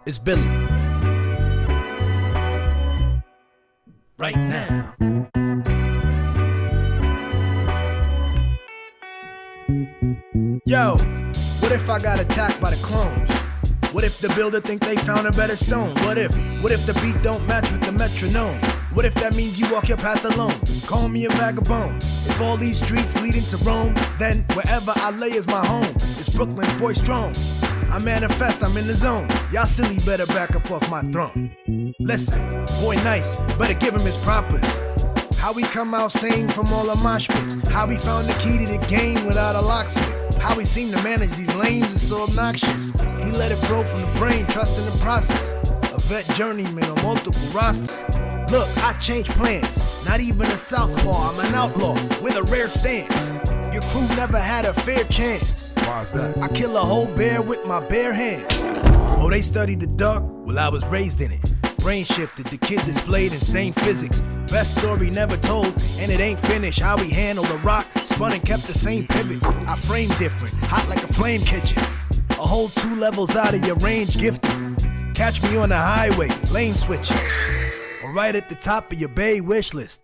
It's Billy. Right now. Yo, what if I got attacked by the clones? What if the builder think they found a better stone? What if the beat don't match with the metronome? What if that means you walk your path alone? Call me a vagabond. If all these streets leading to Rome, then wherever I lay is my home. It's Brooklyn, boy strong. I manifest, I'm in the zone. Y'all silly better back up off my throne. Listen, boy nice, better give him his propers. How we come out sane from all the mosh pits. How we found the key to the game without a locksmith. How we seem to manage these lames is so obnoxious. He let it flow from the brain, trusting the process. A vet journeyman on multiple rosters. Look, I change plans. Not even a southpaw, I'm an outlaw with a rare stance. Your crew never had a fair chance. Why's that? I kill a whole bear with my bare hands. Oh, they studied the dark? Well, I was raised in it. Brain shifted, the kid displayed insane physics. Best story never told, and it ain't finished. How we handled the rock, spun and kept the same pivot. I frame different, hot like a flame kitchen. A whole 2 levels out of your range gifted. Catch me on the highway, lane switching. Or right at the top of your bay wish list.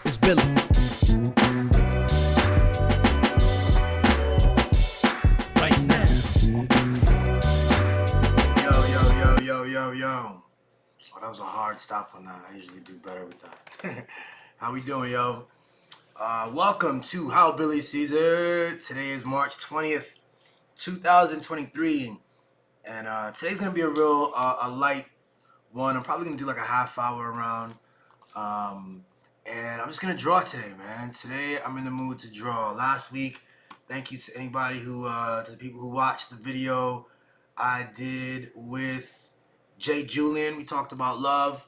It's Billy. Right now. Yo. Oh, that was a hard stop on that. I usually do better with that. How we doing, yo? Welcome to How Billy Sees It. Today is March 20th, 2023. And today's going to be a real a light one. I'm probably going to do like a half hour around. And I'm just going to draw today, man. Today, I'm in the mood to draw. Last week, thank you to anybody who, to the people who watched the video I did with Jay Julian. We talked about love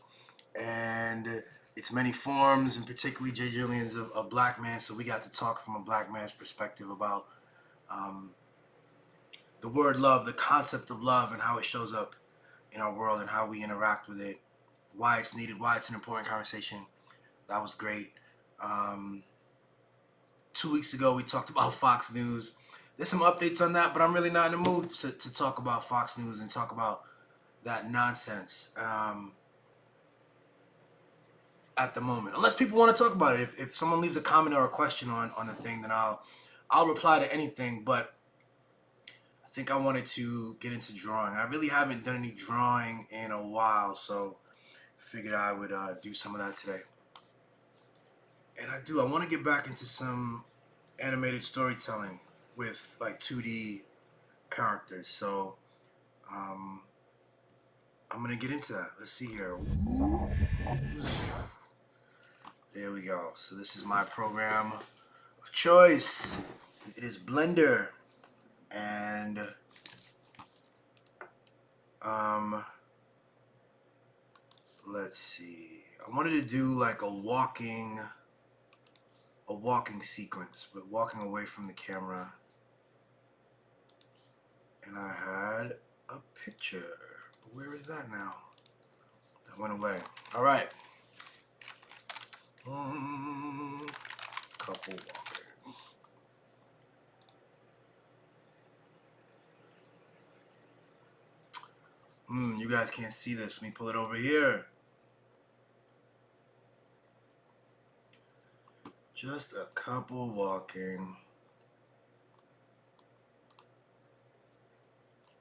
and its many forms, and particularly Jay Julian's a black man. So we got to talk from a black man's perspective about the word love, the concept of love, and how it shows up in our world and how we interact with it, why it's needed, why it's an important conversation. That was great. 2 weeks ago, we talked about Fox News. There's some updates on that, but I'm really not in the mood to talk about Fox News and talk about that nonsense at the moment. Unless people want to talk about it. If someone leaves a comment or a question on the thing, then I'll reply to anything. But think I wanted to get into drawing. I really haven't done any drawing in a while, so figured I would do some of that today. And I want to get back into some animated storytelling with like 2D characters. So I'm gonna get into that. Let's see here. There we go. So this is my program of choice. It is Blender, and let's see. I wanted to do like a walking sequence, but walking away from the camera. And I had a picture. But where is that now? That went away. All right. Couple walking. You guys can't see this. Let me pull it over here. Just a couple walking.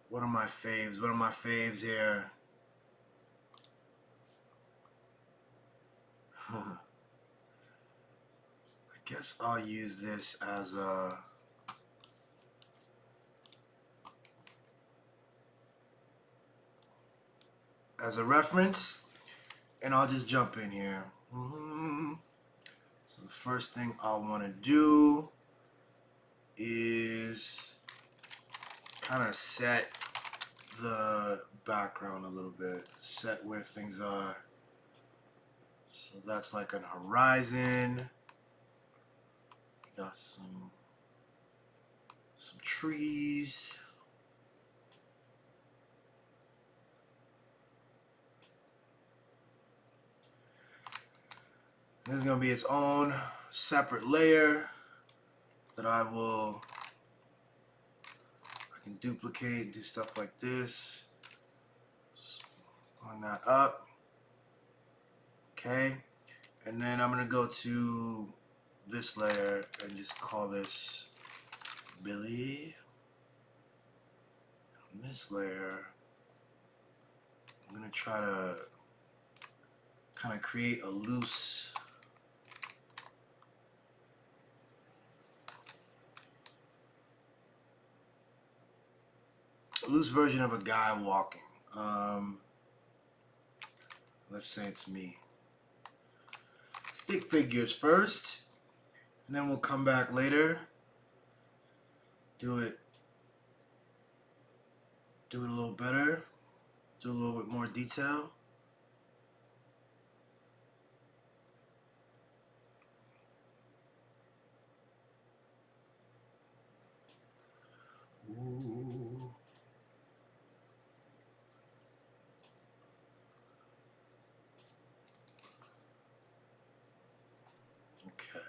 What are my faves? What are my faves here? I guess I'll use this as a reference, and I'll just jump in here. So the first thing I want to do is kind of set the background a little bit, set where things are. So that's like an horizon. Got some trees. This is going to be its own separate layer that I can duplicate and do stuff like this. On that up. Okay. And then I'm going to go to this layer and just call this Billy. On this layer, I'm going to try to kind of create a loose version of a guy walking. Let's say it's me. Stick figures first, and then we'll come back later. Do it a little better. Do a little bit more detail. Ooh. Okay.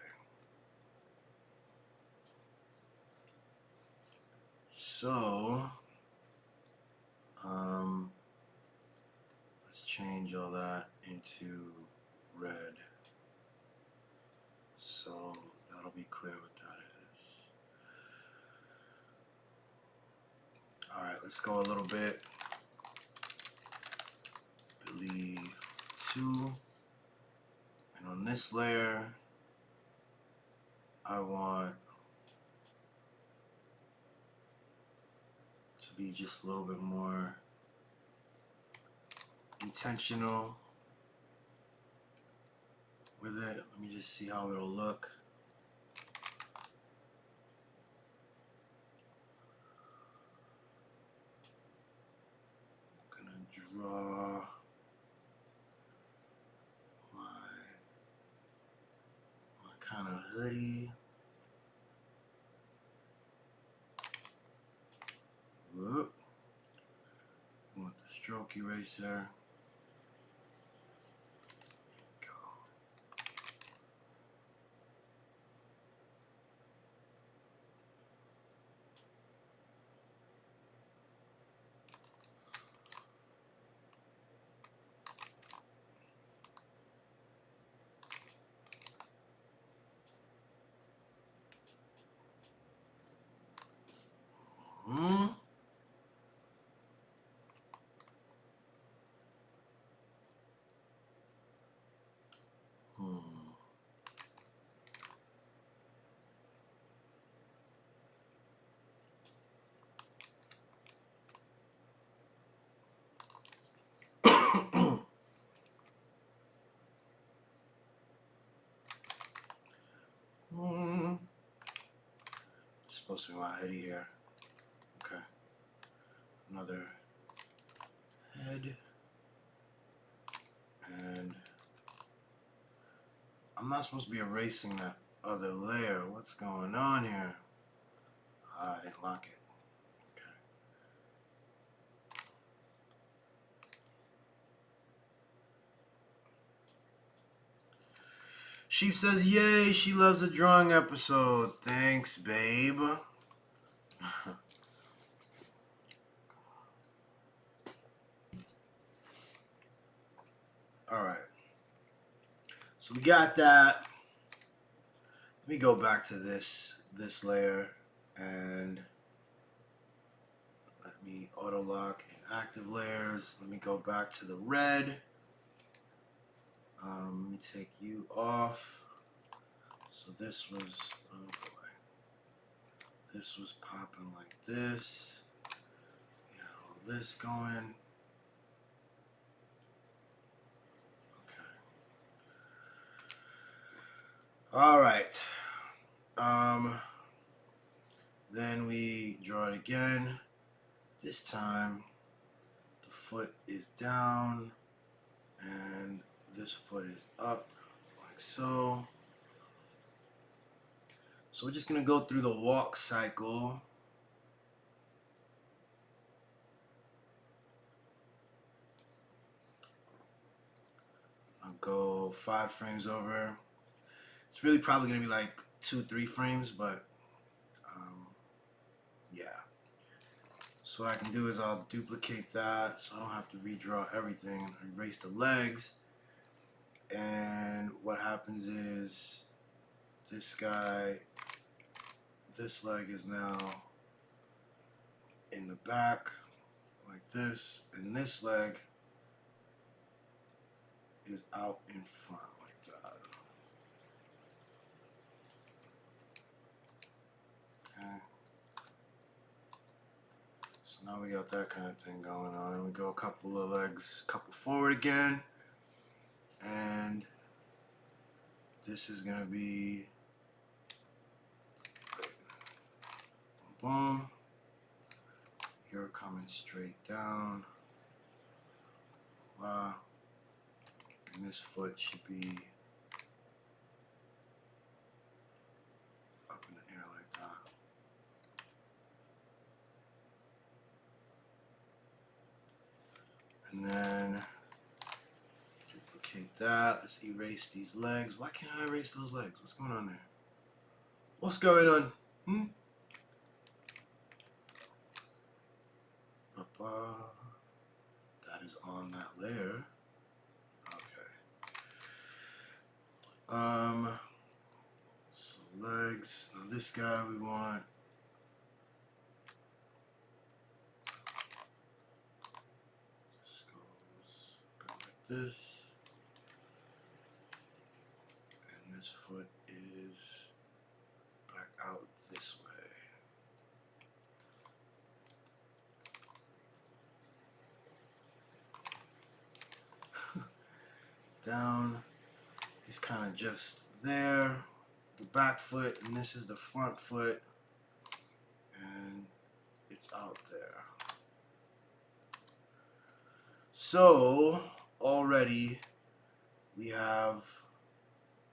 So, let's change all that into red. So that'll be clear what that is. All right, let's go a little bit. Billy 2. And on this layer, I want to be just a little bit more intentional with it. Let me just see how it'll look. I'm gonna draw my kind of hoodie. Whoop. Want the stroke eraser. supposed to be my heady here. Okay. Another head. And I'm not supposed to be erasing that other layer. What's going on here? I didn't lock it. Okay. Sheep says, yay, she loves a drawing episode. Thanks, babe. Alright. So we got that. Let me go back to this layer and let me auto lock inactive layers. Let me go back to the red. Let me take you off. So this was, oh boy, this was popping like this. We got all this going. Okay. All right. Then we draw it again. This time the foot is down and this foot is up like so. So we're just gonna go through the walk cycle. I'll go 5 frames over. It's really probably gonna be like 2-3 frames, but yeah. So what I can do is I'll duplicate that so I don't have to redraw everything. Erase the legs, and what happens is this guy, this leg is now in the back like this, and this leg is out in front like that. Okay. So now we got that kind of thing going on. We go a couple of legs, couple forward again, and this is gonna be boom. You're coming straight down. Wow. And this foot should be up in the air like that. And then duplicate that. Let's erase these legs. Why can't I erase those legs? What's going on there? What's going on? That is on that layer. Okay. So legs. Now this guy we want. This goes like this. And this foot is back out this way. Down, he's kind of just there, the back foot, and this is the front foot, and it's out there. So already we have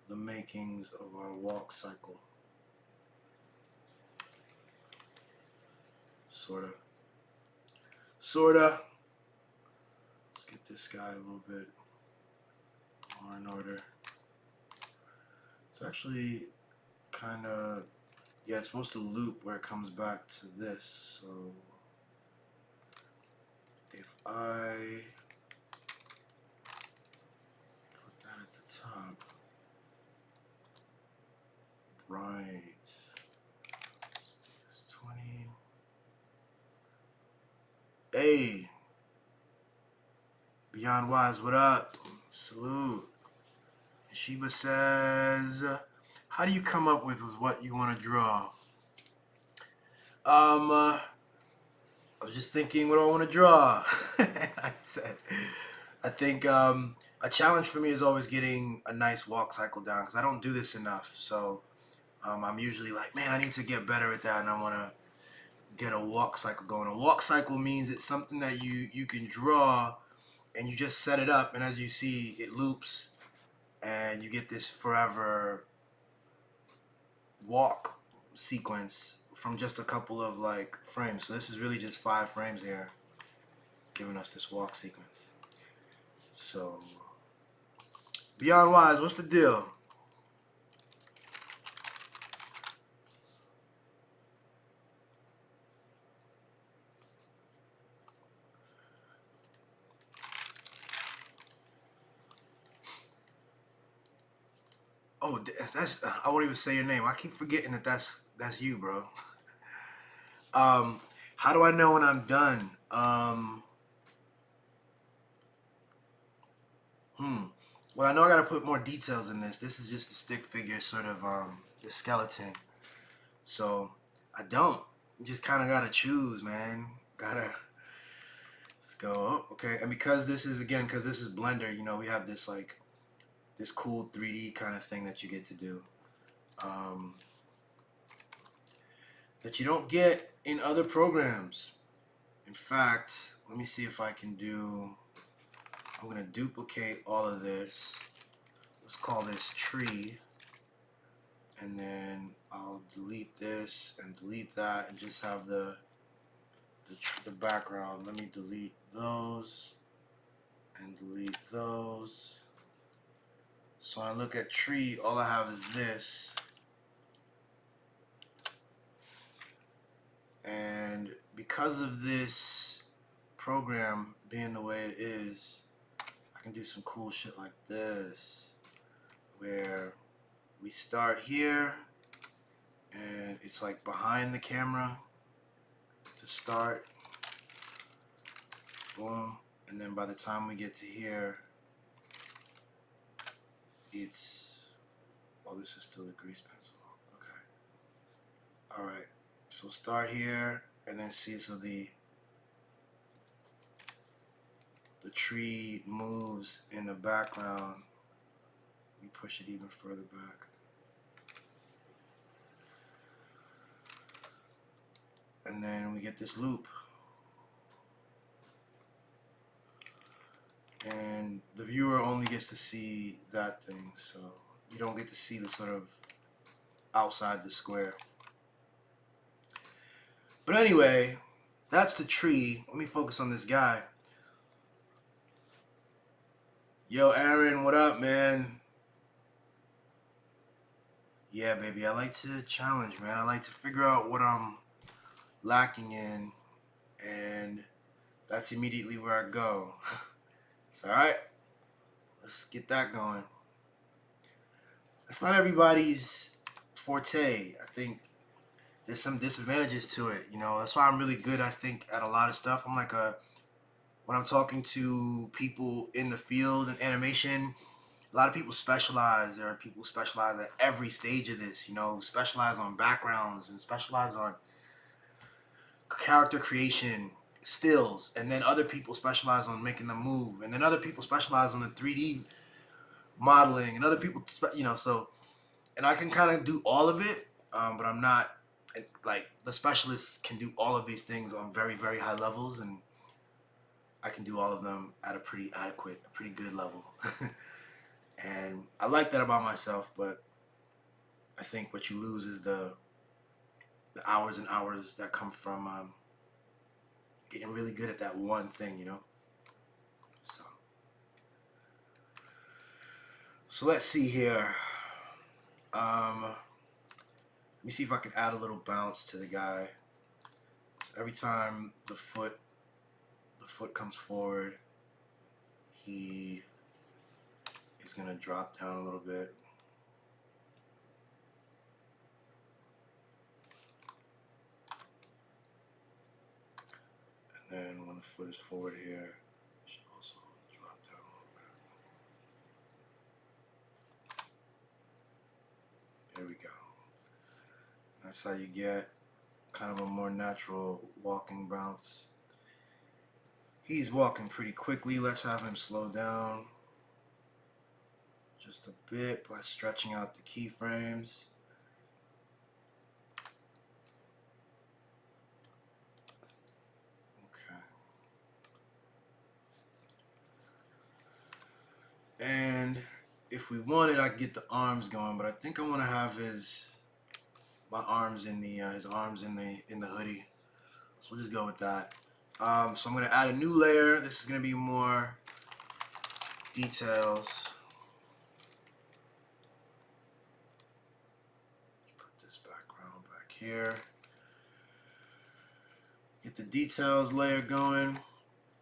the makings of our walk cycle. Sorta. Let's get this guy a little bit more in order. It's actually kind of, yeah, it's supposed to loop where it comes back to this. So if I put that at the top, right, so there's 20. Hey, Beyond Wise, what up? Salute. Sheba says, how do you come up with what you want to draw? I was just thinking, what do I want to draw? I think a challenge for me is always getting a nice walk cycle down, because I don't do this enough. So I'm usually like, man, I need to get better at that, and I want to get a walk cycle going. A walk cycle means it's something that you can draw, and you just set it up, and as you see, it loops, and you get this forever walk sequence from just a couple of like frames. So this is really just 5 frames here, giving us this walk sequence. So Beyond Wise, what's the deal? Oh, that's I won't even say your name. I keep forgetting that that's you, bro. How do I know when I'm done? Well, I know I gotta put more details in this. This is just a stick figure, sort of the skeleton. So I don't. You just kind of gotta choose, man. Gotta. Let's go. Oh, okay, and because this is because this is Blender, you know, we have this like this cool 3D kind of thing that you get to do. That you don't get in other programs. In fact, let me see if I can do. I'm gonna duplicate all of this. Let's call this tree, and then I'll delete this and delete that, and just have the background. Let me delete those and delete those. So when I look at tree, all I have is this. And because of this program being the way it is, I can do some cool shit like this, where we start here and it's like behind the camera to start, boom, and then by the time we get to here, it's, oh, this is still a grease pencil, okay. All right, so start here, and then see, so the tree moves in the background. We push it even further back. And then we get this loop. And the viewer only gets to see that thing, so you don't get to see the sort of outside the square. But anyway, that's the tree. Let me focus on this guy. Yo, Aaron, what up, man? Yeah, baby, I like to challenge, man. I like to figure out what I'm lacking in, and that's immediately where I go. It's all right. Let's get that going. That's not everybody's forte. I think there's some disadvantages to it. You know, that's why I'm really good, I think, at a lot of stuff. I'm like when I'm talking to people in the field and animation, a lot of people specialize. There are people who specialize at every stage of this, you know, specialize on backgrounds and specialize on character creation, stills, and then other people specialize on making them move, and then other people specialize on the 3D modeling, and other people, you know, so, and I can kind of do all of it, but I'm not, like, the specialists can do all of these things on very, very high levels, and I can do all of them at a pretty adequate, a pretty good level. And I like that about myself, but I think what you lose is the hours and hours that come from getting really good at that one thing, you know? So let's see here. Let me see if I can add a little bounce to the guy. So every time the foot comes forward, he is gonna drop down a little bit. And then when the foot is forward here, it should also drop down a little bit. There we go. That's how you get kind of a more natural walking bounce. He's walking pretty quickly. Let's have him slow down just a bit by stretching out the keyframes. And if we wanted, I could get the arms going, but I think I want to have my arms in the his arms in the hoodie. So we'll just go with that. So I'm gonna add a new layer. This is gonna be more details. Let's put this background back here. Get the details layer going,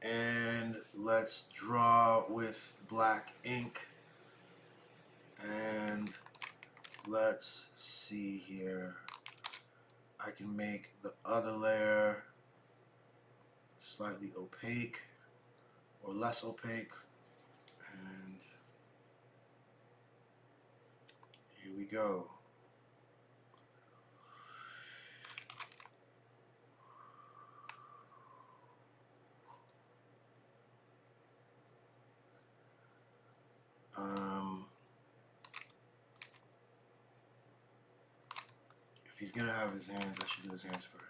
and let's draw with black ink. And let's see here. I can make the other layer slightly opaque or less opaque. And here we go. If he's gonna have his hands, I should do his hands first.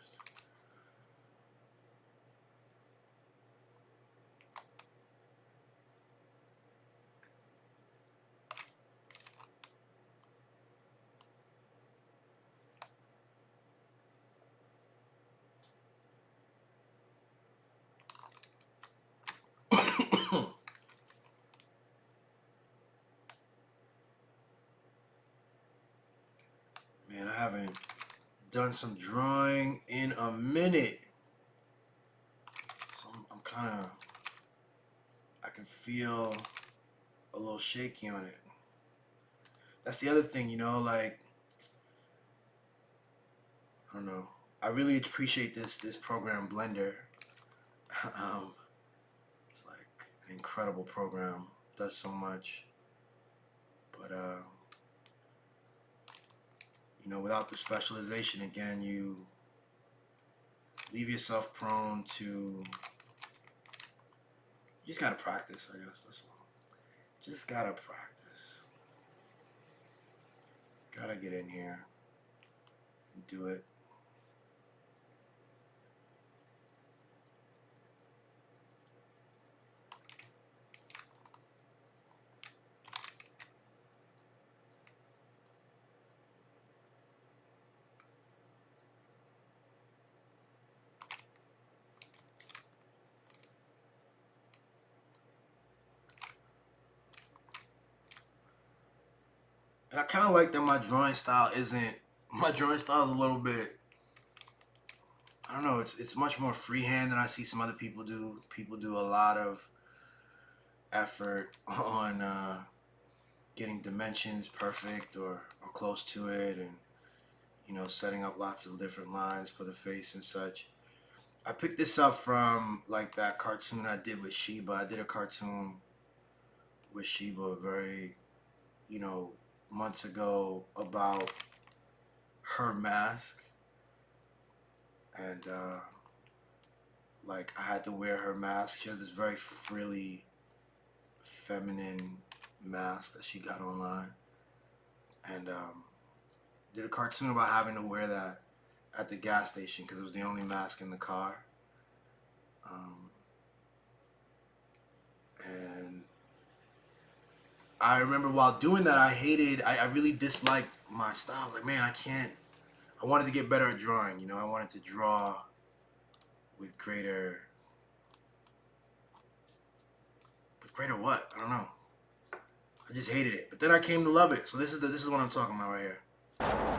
Man, I haven't done some drawing in a minute. So I'm kind of, I can feel a little shaky on it. That's the other thing, you know, like, I don't know. I really appreciate this program, Blender. It's like an incredible program. Does so much. But you know, without the specialization, again, you leave yourself prone to, you just gotta practice, I guess, that's all. Just gotta practice. Gotta get in here and do it. And I kind of like that my drawing style is a little bit, I don't know, it's much more freehand than I see some other people do. People do a lot of effort on getting dimensions perfect or close to it, and, you know, setting up lots of different lines for the face and such. I picked this up from like that cartoon I did with Sheba. I did a cartoon with Sheba very, you know, months ago about her mask, and like I had to wear her mask. She has this very frilly, feminine mask that she got online, and did a cartoon about having to wear that at the gas station because it was the only mask in the car. And I remember while doing that, I really disliked my style. Like, man, I wanted to get better at drawing, you know. I wanted to draw with greater what? I don't know. I just hated it. But then I came to love it. So this is what I'm talking about right here.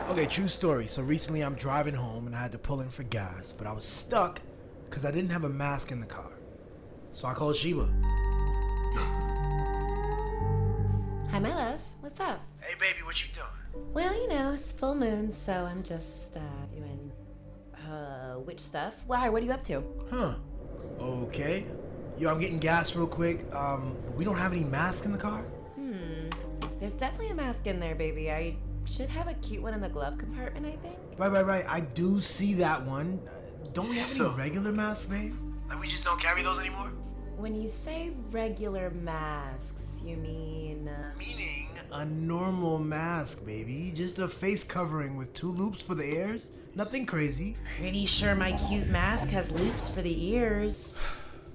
Okay, true story. So recently I'm driving home and I had to pull in for gas, but I was stuck because I didn't have a mask in the car. So I called Sheba. Hi, my love. What's up? Hey, baby, what you doing? Well, you know, it's full moon, so I'm just doing witch stuff. Why? What are you up to? Huh. Okay. Yo, I'm getting gas real quick. But we don't have any masks in the car? There's definitely a mask in there, baby. I should have a cute one in the glove compartment, I think. Right. I do see that one. Don't we have So- any regular masks, babe? Like, we just don't carry those anymore? When you say regular masks, you mean... Meaning a normal mask, baby. Just a face covering with 2 loops for the ears. Nothing crazy. Pretty sure my cute mask has loops for the ears.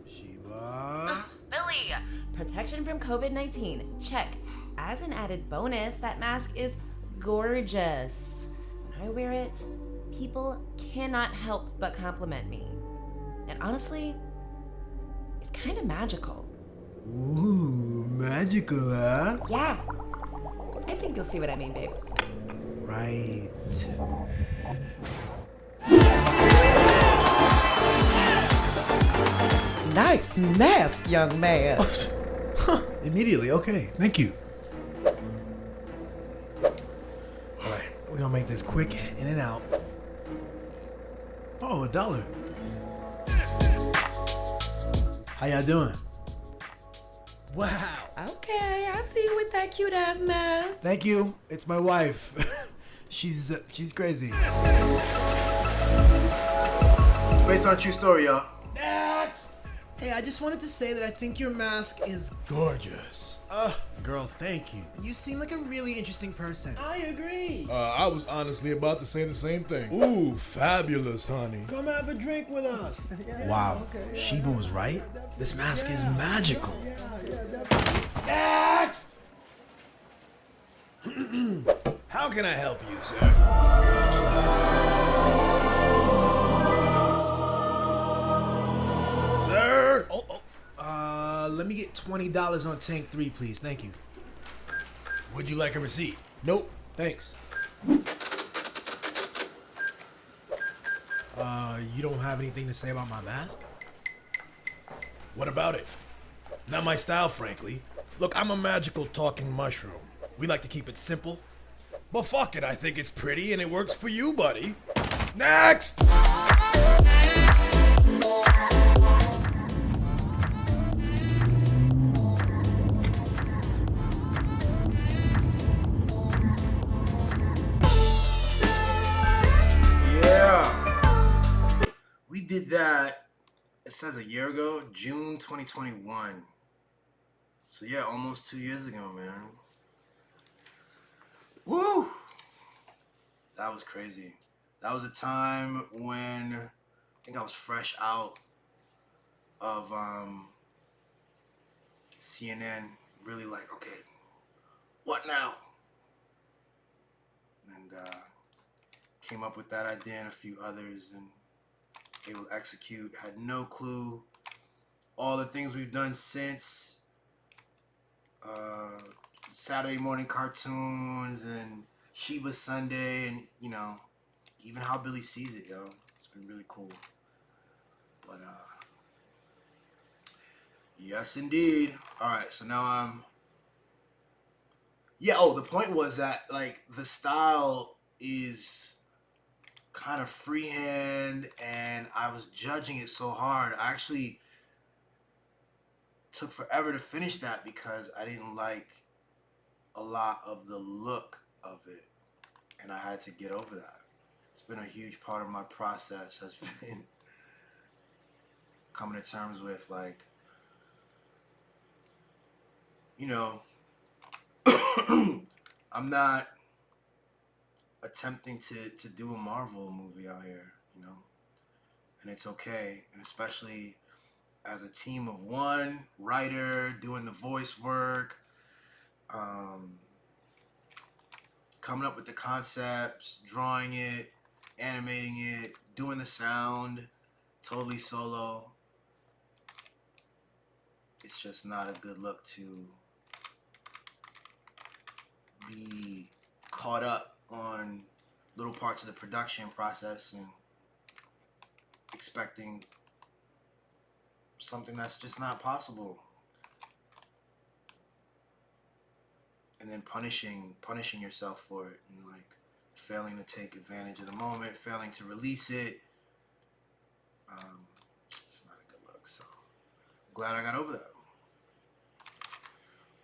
Sheba. Billy, Yay! Protection from COVID-19. Check. As an added bonus, that mask is gorgeous. When I wear it, people cannot help but compliment me. And honestly, it's kind of magical. Ooh, magical, huh? Yeah. I think you'll see what I mean, babe. Right. Nice mask, young man. Immediately, okay. Thank you. Alright, we're gonna make this quick, in and out. Oh, $1. How y'all doing? Wow. Okay, I see you with that cute ass mask. Thank you. It's my wife. She's crazy. Based on a true story, y'all. Next! Hey, I just wanted to say that I think your mask is gorgeous. Girl, thank you. You seem like a really interesting person. I agree. I was honestly about to say the same thing. Ooh, fabulous, honey. Come have a drink with us. Wow, Sheba was right. This mask is magical. Next! How can I help you, sir? Sir? Let me get $20 on tank 3, please. Thank you. Would you like a receipt? Nope, thanks. You don't have anything to say about my mask? What about it? Not my style, frankly. Look, I'm a magical talking mushroom. We like to keep it simple. But fuck it, I think it's pretty and it works for you, buddy. Next! Yeah. We did that, it says a year ago, June 2021. So yeah, almost 2 years ago, man. Woo! That was crazy. That was a time when I think I was fresh out of CNN, really like, okay, what now? And came up with that idea and a few others and able to execute. Had no clue all the things we've done since. Saturday morning cartoons and Sheba Sunday and, you know, even How Billy Sees It, yo. It's been really cool. But, yes, indeed. All right, so now yeah, oh, the point was that, like, the style is kind of freehand and I was judging it so hard. I actually took forever to finish that because I didn't like a lot of the look of it, and I had to get over that. It's been a huge part of my process, has been coming to terms with, like, you know, I'm not attempting to do a Marvel movie out here, you know, and it's okay, and especially as a team of one writer doing the voice work, coming up with the concepts, drawing it, animating it, doing the sound, totally solo. It's just not a good look to be caught up on little parts of the production process and expecting something that's just not possible. And then punishing yourself for it and like failing to take advantage of the moment, failing to release it. It's not a good look. So I'm glad I got over that.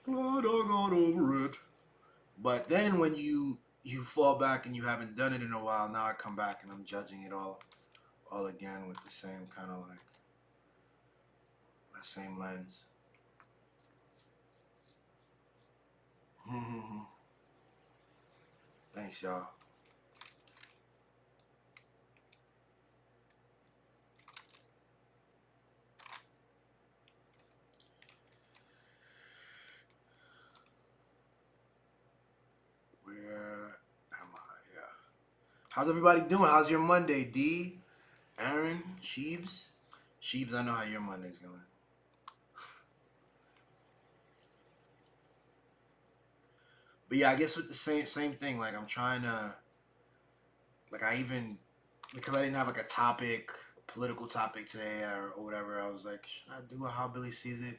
Glad I got over it. But then when you fall back and you haven't done it in a while, now I come back and I'm judging it all again with the same kind of like that same lens. Thanks, y'all. How's everybody doing? How's your Monday, D? Aaron, Sheebs? Sheebs, I know how your Monday's going. But yeah, I guess with the same thing. Like I'm trying to, like because I didn't have like a topic, a political topic today or whatever. I was like, should I do it how Billy sees it?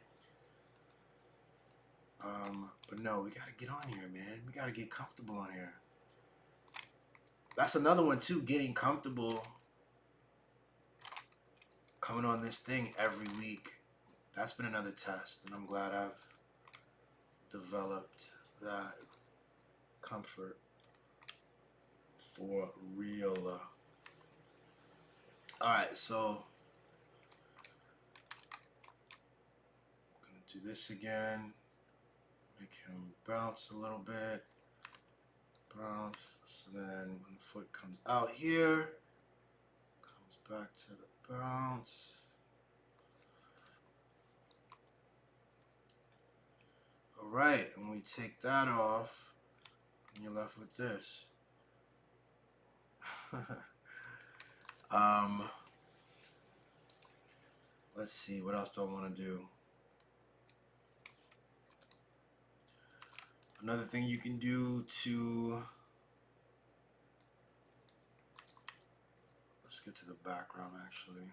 But no, we gotta get on here, man. We gotta get comfortable on here. That's another one too. Getting comfortable coming on this thing every week. That's been another test, and I'm glad I've developed that comfort for real. All right, so I'm gonna do this again. Make him bounce a little bit. Bounce. So then when the foot comes out here, comes back to the bounce. All right, and we take that off, and you're left with this. Let's see, what else do I want to do? Another thing you can do to, let's get to the background actually.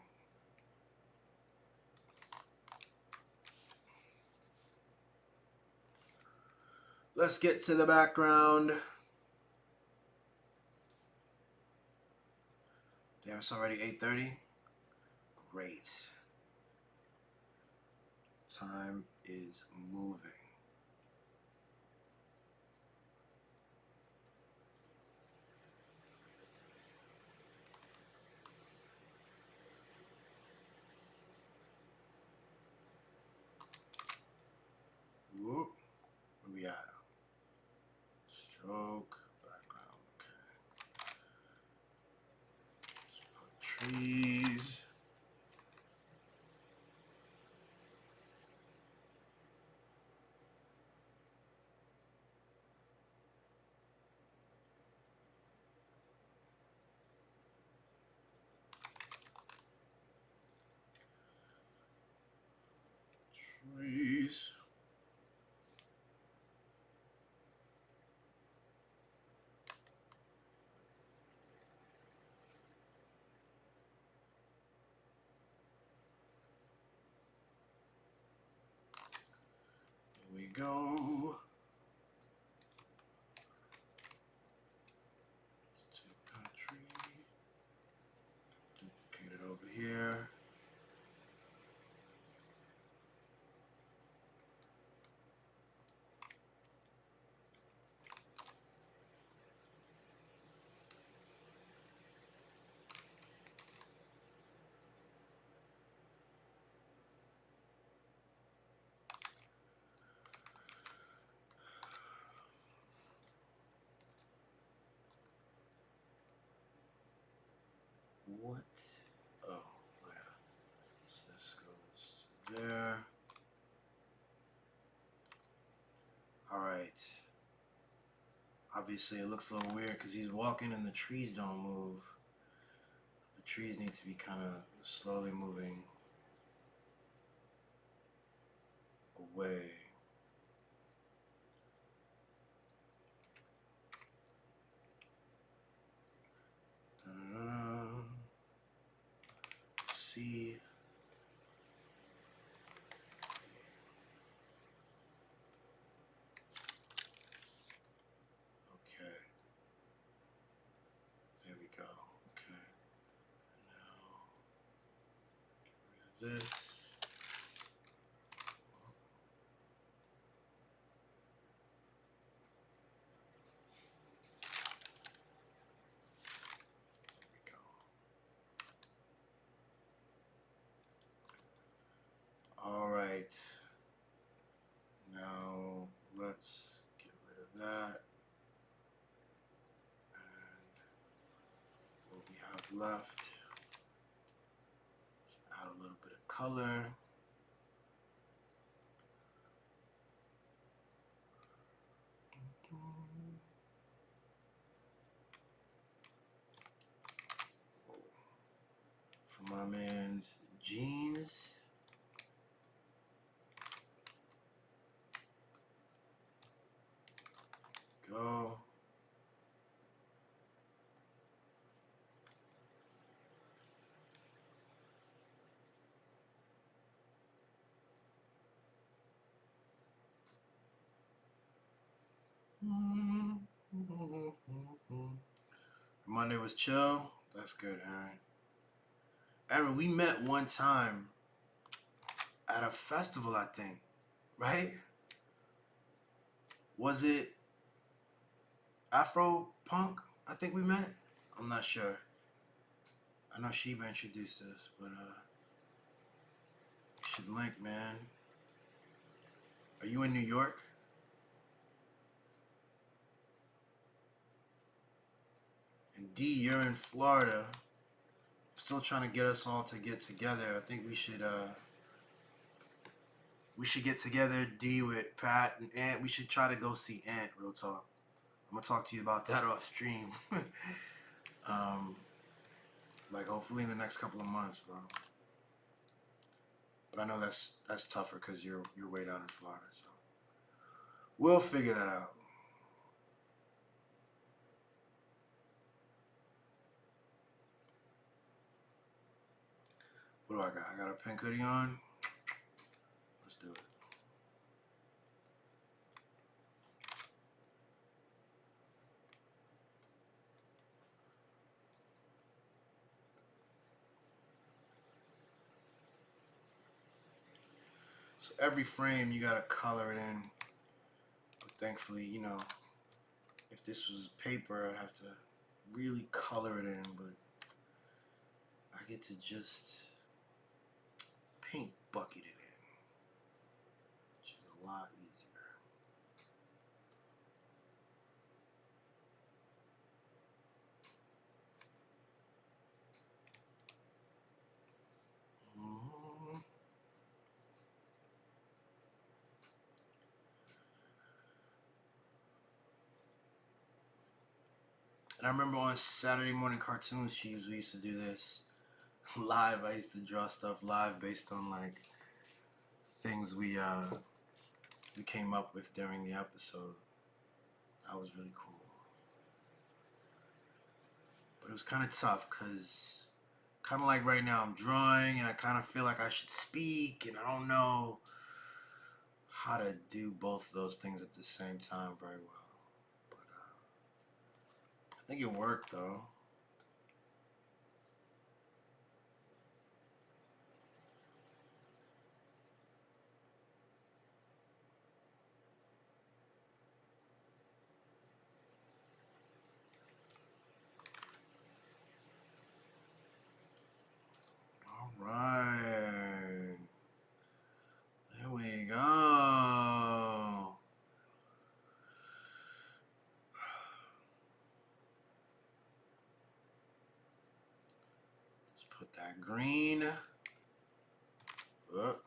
Let's get to the background. Damn, it's already 8:30. Great. Time is moving. Whoop. Where we at? Stroke, background, okay. Let's put trees. Trees. Here we go. Let's take that tree, duplicate it over here. What? Oh, yeah. So this goes to there. All right. Obviously, it looks a little weird because he's walking and the trees don't move. The trees need to be kind of slowly moving away. See. Okay. There we go. Okay. Now, get rid of this. There we go. All right. Now let's get rid of that. And what we have left, add a little bit of color. My man's jeans. Go. Monday was chill. That's good, Aaron. Aaron, we met one time at a festival, I think, right? Was it Afro Punk? I think we met. I'm not sure. I know Sheba introduced us, but we should link, man. Are you in New York? And D, you're in Florida. Still trying to get us all to get together. I think we should get together, D, with Pat and Ant. We should try to go see Ant, real talk. I'm gonna talk to you about that off stream. Like hopefully in the next couple of months, bro. But I know that's tougher because you're way down in Florida, so we'll figure that out. What do I got? I got a pink hoodie on. Let's do it. So every frame you gotta color it in. But thankfully, you know, if this was paper, I'd have to really color it in, but I get to just paint bucket it in, which is a lot easier. And I remember on Saturday morning cartoons, Sheaves, we used to do this live. I used to draw stuff live based on like things we came up with during the episode. That was really cool. But it was kind of tough because kind of like right now I'm drawing and I kind of feel like I should speak and I don't know how to do both of those things at the same time very well. But I think it worked though. All right. There we go. Let's put that green up.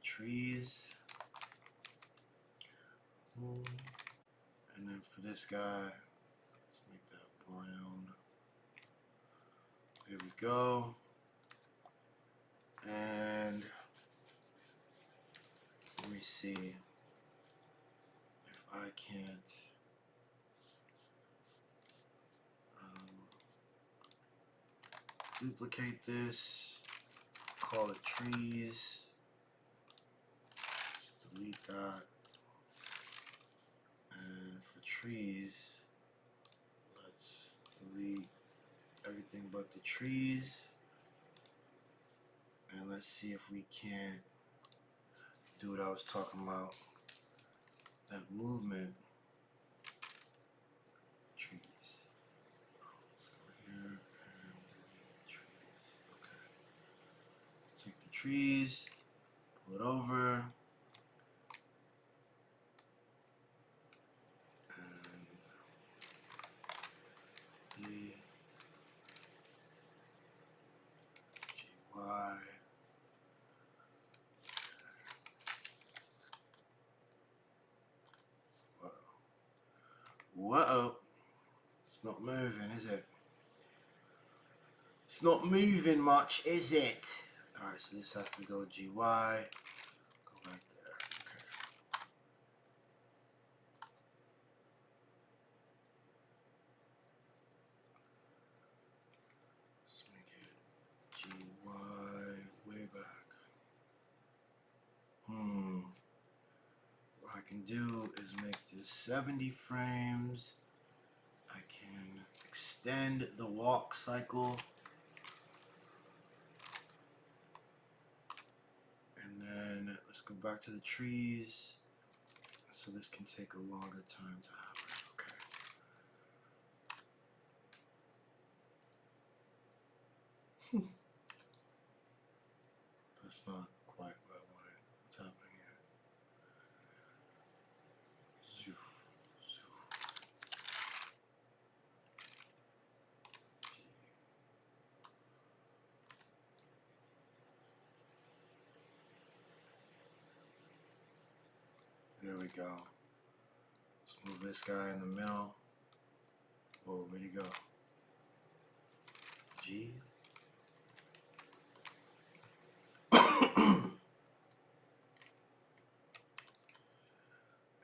Trees. And then for this guy, let's make that brown. There we go. And let me see if I can't duplicate this, call it trees, just delete that, and for trees, let's delete everything but the trees, and let's see if we can't do what I was talking about, that movement. Trees. Let's go here and delete trees. Okay. Let's take the trees, pull it over, and D G Y. Whoa. It's not moving, is it? It's not moving much, is it? Alright, so this has to go GY. Go back there. Okay. Let's make it GY way back. What I can do is make this 70 frames. I can extend the walk cycle. And then let's go back to the trees. So this can take a longer time to happen. Okay. That's not quite what I wanted. What's happening here? Zoof, zoof. There we go. Let's move this guy in the middle. Whoa, where'd he go? G.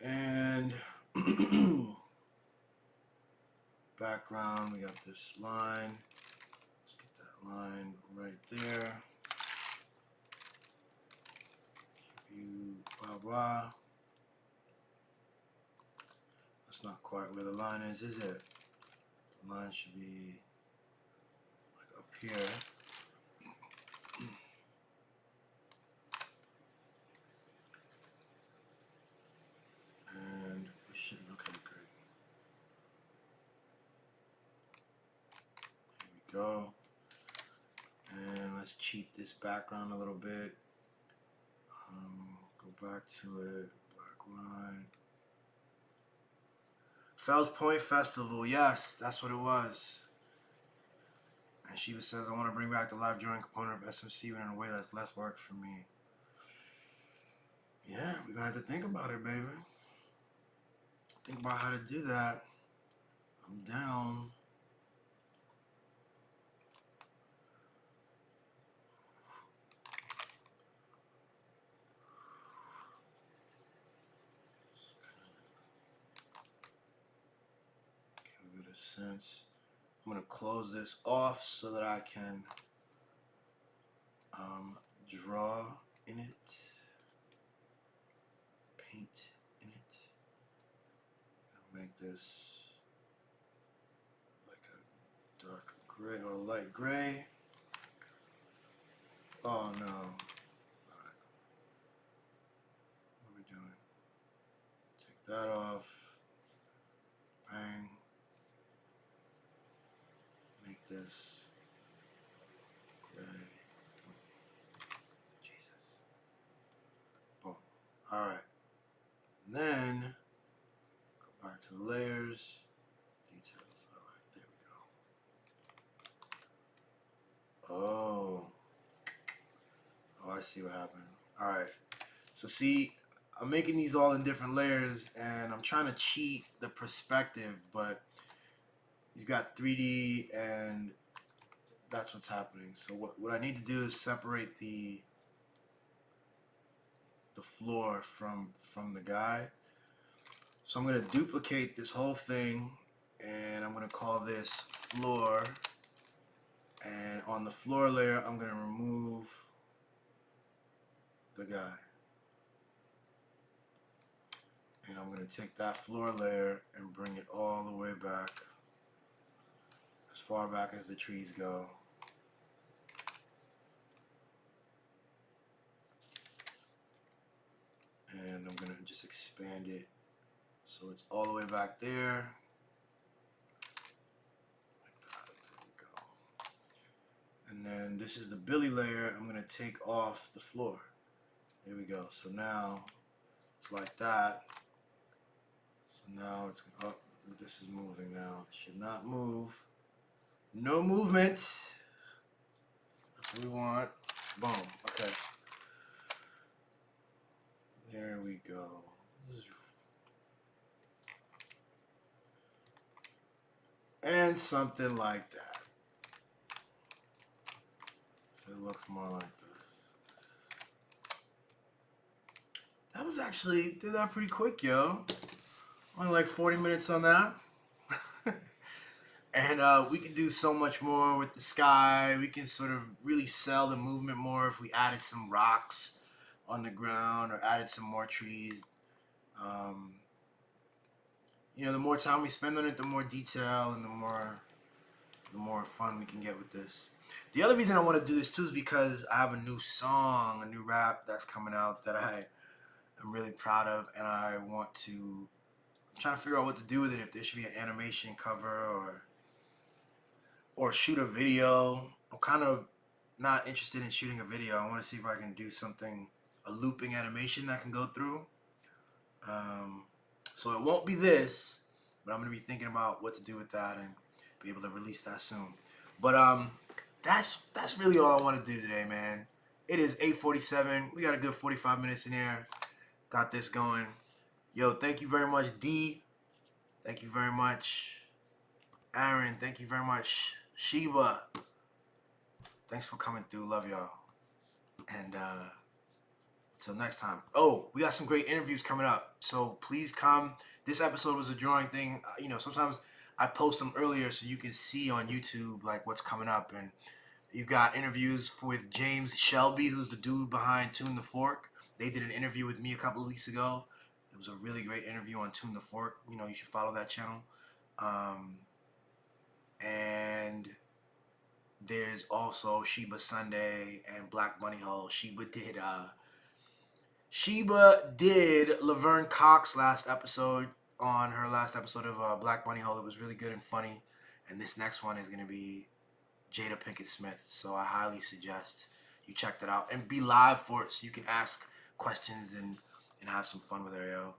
And background, we got this line. Let's get that line right there. Keep you blah blah. That's not quite where the line is it? The line should be like up here. And we should, okay, great. Here we go. And let's cheat this background a little bit. Go back to it, black line. Fells Point Festival, yes, that's what it was. And Shiva says, I want to bring back the live drawing component of SMC in a way that's less work for me. Yeah, we're gonna have to think about it, baby. Think about how to do that. I'm down. Give it a sense. I'm gonna close this off so that I can draw in it, paint in it. I'll make this like a dark gray or light gray. Oh no. Alright. What are we doing? Take that off. Bang. Make this gray. Boom. Jesus. Boom. Alright. Then go back to the layers. Details. Alright, there we go. Oh. Oh, I see what happened. Alright. So see, I'm making these all in different layers and I'm trying to cheat the perspective, but you've got 3D and that's what's happening. So what I need to do is separate the floor from the guy. So I'm going to duplicate this whole thing and I'm going to call this floor, and on the floor layer I'm going to remove the guy. And I'm going to take that floor layer and bring it all the way back, as far back as the trees go. And I'm going to just expand it so it's all the way back there. Like that. There we go. And then this is the Billy layer. I'm going to take off the floor. There we go. So now it's like that. So now it's, oh, this is moving now. It should not move. No movement. That's what we want. Boom. Okay. There we go. And something like that. looks more like this. That was actually, did that pretty quick, yo. Only like 40 minutes on that. And we can do so much more with the sky. We can sort of really sell the movement more if we added some rocks on the ground or added some more trees. You know, the more time we spend on it, the more detail and the more fun we can get with this. The other reason I want to do this too is because I have a new song, a new rap that's coming out that I am really proud of, and I'm trying to figure out what to do with it. If there should be an animation cover or shoot a video. I'm kind of not interested in shooting a video. I want to see if I can do something, a looping animation that can go through. So it won't be this, but I'm going to be thinking about what to do with that and be able to release that soon. But that's really all I want to do today, man. It is 8:47. We got a good 45 minutes in here. Got this going. Yo, thank you very much, D. Thank you very much, Aaron. Thank you very much, Sheba. Thanks for coming through. Love y'all. And till next time. Oh, we got some great interviews coming up. So please come. This episode was a drawing thing. You know, sometimes I post them earlier so you can see on YouTube like what's coming up. And you've got interviews with James Shelby, who's the dude behind Tune the Fork. They did an interview with me a couple of weeks ago. It was a really great interview on Tune the Fork. You know, you should follow that channel. And there's also Sheba Sunday and Black Bunny Hole. Sheba did Laverne Cox last episode on her last episode of Black Bunny Hole. It was really good and funny. And this next one is going to be Jada Pinkett Smith. So I highly suggest you check that out and be live for it so you can ask questions and have some fun with her, yo.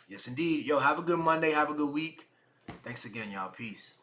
Yes, indeed. Yo, have a good Monday. Have a good week. Thanks again, y'all. Peace.